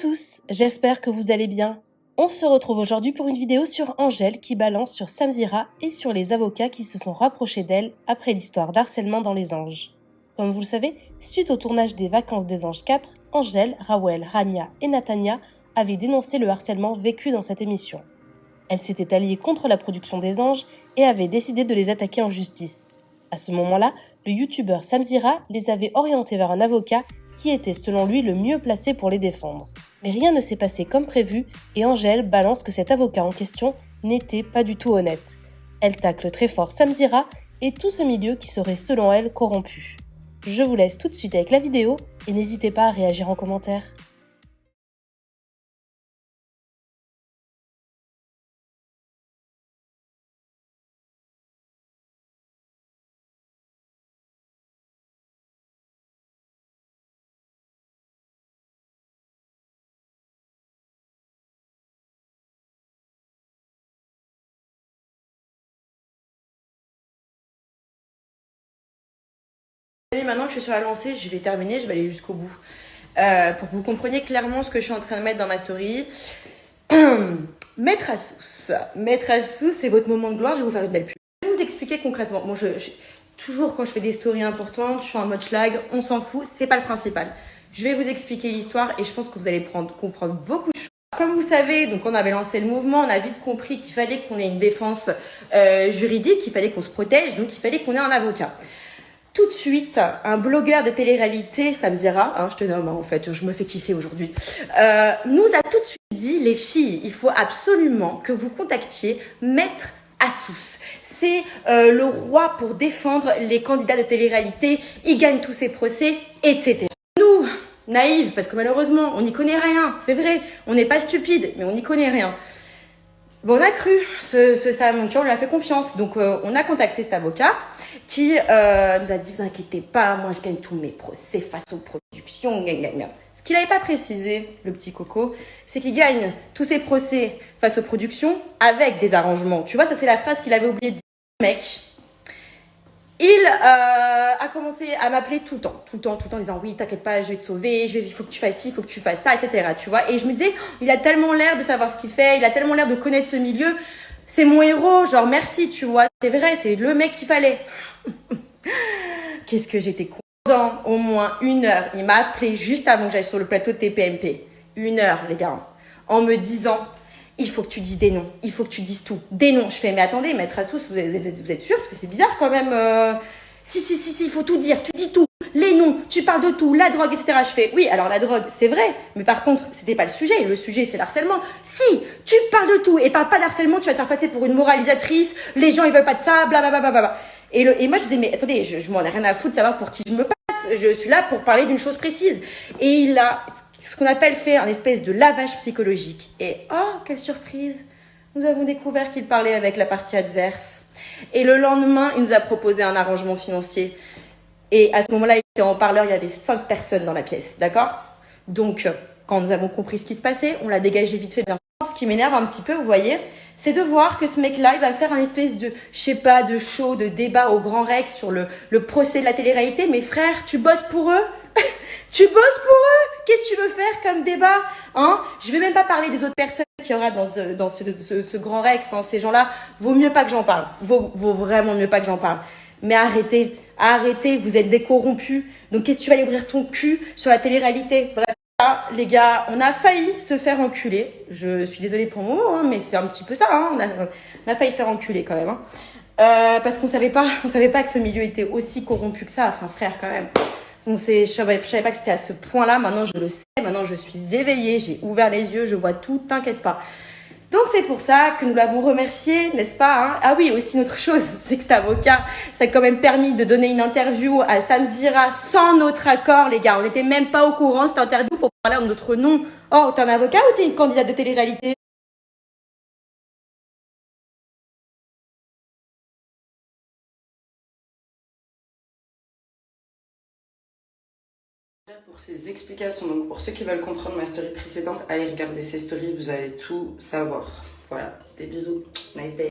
tous, j'espère que vous allez bien. On se retrouve aujourd'hui pour une vidéo sur Angèle qui balance sur Samzira et sur les avocats qui se sont rapprochés d'elle après l'histoire d'harcèlement dans Les Anges. Comme vous le savez, suite au tournage des Vacances des Anges 4, Angèle, Rawel, Rania et Natania avaient dénoncé le harcèlement vécu dans cette émission. Elles s'étaient alliées contre la production des Anges et avaient décidé de les attaquer en justice. À ce moment-là, le youtubeur Samzira les avait orientés vers un avocat qui était selon lui le mieux placé pour les défendre. Mais rien ne s'est passé comme prévu et Angèle balance que cet avocat en question n'était pas du tout honnête. Elle tacle très fort Samzira et tout ce milieu qui serait selon elle corrompu. Je vous laisse tout de suite avec la vidéo et n'hésitez pas à réagir en commentaire. Maintenant que je suis sur la lancée, je vais terminer, je vais aller jusqu'au bout. Pour que vous compreniez clairement ce que je suis en train de mettre dans ma story. Maître Assous. Maître Assous, c'est votre moment de gloire, je vais vous faire une belle pub. Je vais vous expliquer concrètement. Bon, toujours quand je fais des stories importantes, je suis en mode schlag, on s'en fout, c'est pas le principal. Je vais vous expliquer l'histoire et je pense que vous allez comprendre beaucoup de choses. Comme vous savez, donc on avait lancé le mouvement, on a vite compris qu'il fallait qu'on ait une défense juridique, qu'il fallait qu'on se protège, donc il fallait qu'on ait un avocat. Tout de suite, un blogueur de télé-réalité, Samzira, je te nomme en fait, je me fais kiffer aujourd'hui, nous a tout de suite dit, les filles, il faut absolument que vous contactiez Maître Assous. C'est le roi pour défendre les candidats de télé-réalité, il gagne tous ses procès, etc. Nous, naïves, parce que malheureusement, on n'y connaît rien, c'est vrai, on n'est pas stupide, mais on n'y connaît rien. Bon, on a cru, Sam, on lui a fait confiance. Donc, on a contacté cet avocat qui nous a dit, vous inquiétez pas, moi je gagne tous mes procès face aux productions. Ce qu'il n'avait pas précisé, le petit coco, c'est qu'il gagne tous ses procès face aux productions avec des arrangements. Tu vois, ça c'est la phrase qu'il avait oublié de dire. Le mec, il a commencé à m'appeler tout le temps, en disant oui, t'inquiète pas, je vais te sauver, il faut que tu fasses ci, il faut que tu fasses ça, etc. Tu vois, et je me disais, il a tellement l'air de savoir ce qu'il fait, il a tellement l'air de connaître ce milieu, c'est mon héros, genre merci, tu vois, c'est vrai, c'est le mec qu'il fallait. Qu'est-ce que j'étais content, au moins 1 heure, il m'a appelé juste avant que j'aille sur le plateau de TPMP, 1 heure les gars, en me disant, il faut que tu dises des noms, il faut que tu dises tout. Des noms. Je fais, mais attendez, Maître Assous, vous êtes sûr? Parce que c'est bizarre quand même. Si, il faut tout dire, tu dis tout. Les noms, tu parles de tout, la drogue, etc. Je fais, oui, alors la drogue, c'est vrai, mais par contre, c'était pas le sujet. Le sujet, c'est l'harcèlement. Si, tu parles de tout et parle pas d'harcèlement, tu vas te faire passer pour une moralisatrice, les gens, ils veulent pas de ça, blablabla. Et moi, je disais, mais attendez, je m'en ai rien à foutre de savoir pour qui je me passe. Je suis là pour parler d'une chose précise. Et il a ce qu'on appelle faire un espèce de lavage psychologique. Et oh, quelle surprise, nous avons découvert qu'il parlait avec la partie adverse. Et le lendemain, il nous a proposé un arrangement financier. Et à ce moment-là, il était en parleur, il y avait 5 personnes dans la pièce, d'accord? Donc, quand nous avons compris ce qui se passait, on l'a dégagé vite fait de l'info. Ce qui m'énerve un petit peu, vous voyez, c'est de voir que ce mec-là, il va faire un espèce de, je sais pas, de show, de débat au Grand Rex sur le procès de la télé-réalité. Mais frère, tu bosses pour eux? Tu bosses pour eux? Qu'est-ce que tu veux faire comme débat, hein? Je vais même pas parler des autres personnes qu'il y aura dans ce Grand Rex, hein. Ces gens-là, vaut mieux pas que j'en parle. Vaut vraiment mieux pas que j'en parle. Mais arrêtez, vous êtes des corrompus. Donc qu'est-ce que tu vas aller ouvrir ton cul sur la télé-réalité? Bref, là, les gars, on a failli se faire enculer. Je suis désolée pour mon mot, hein, mais c'est un petit peu ça, hein. On a failli se faire enculer quand même, hein. Parce qu'on savait pas que ce milieu était aussi corrompu que ça. Enfin, frère, quand même. Je savais pas que c'était à ce point-là. Maintenant, je le sais. Maintenant, je suis éveillée. J'ai ouvert les yeux. Je vois tout. T'inquiète pas. Donc, c'est pour ça que nous l'avons remercié, n'est-ce pas, hein? Ah oui, aussi une autre chose, c'est que cet avocat, ça a quand même permis de donner une interview à Samzira sans notre accord, les gars. On n'était même pas au courant, cette interview, pour parler en notre nom. Oh, t'es un avocat ou t'es une candidate de télé-réalité? Pour ces explications. Donc pour ceux qui veulent comprendre ma story précédente, allez regarder ces stories, vous allez tout savoir. Voilà, des bisous, nice day.